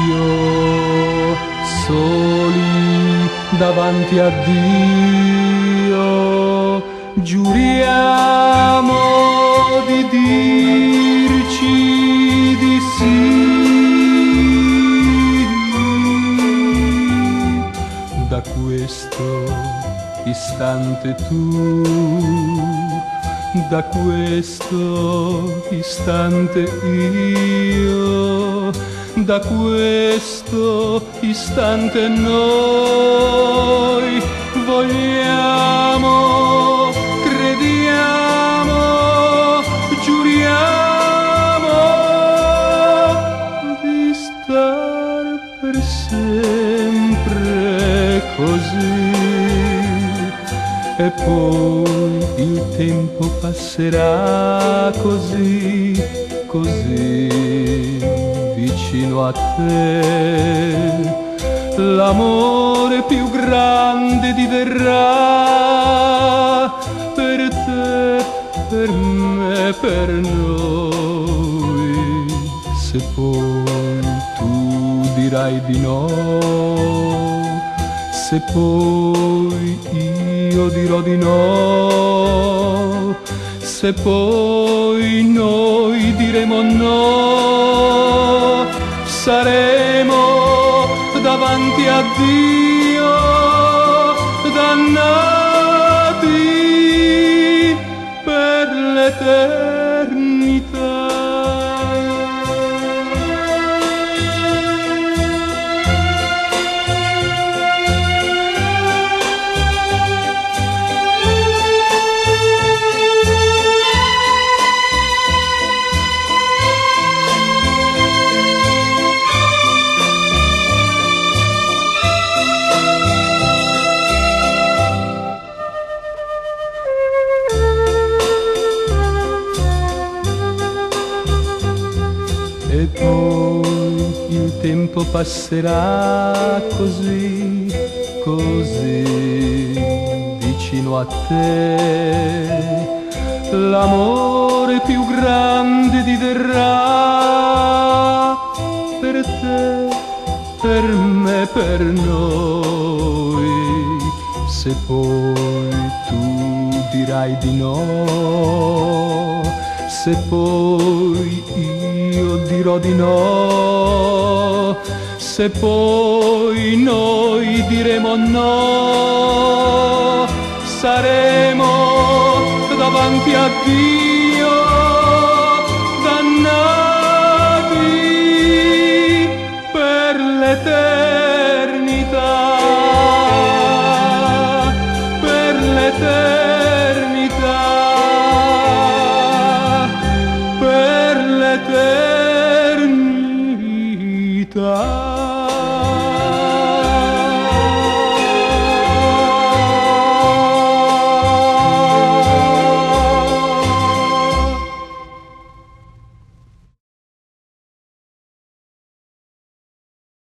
io, soli davanti a Dio, giuriamo di dirci di sì. Da questo istante tu, da questo istante io, da questo istante noi vogliamo, crediamo, giuriamo di star per sempre così. E poi il tempo passerà così, così vicino a te. L'amore più grande diverrà per te, per me, per noi. Se poi tu dirai di no, se poi io dirò di no, se poi noi diremo no, saremo davanti a Dio dannati per l'eternità. E poi il tempo passerà così, così vicino a te. L'amore più grande diverrà per te, per me, per noi. Se poi tu dirai di no, se poi io dirò di no, se poi noi diremo no, saremo davanti a Dio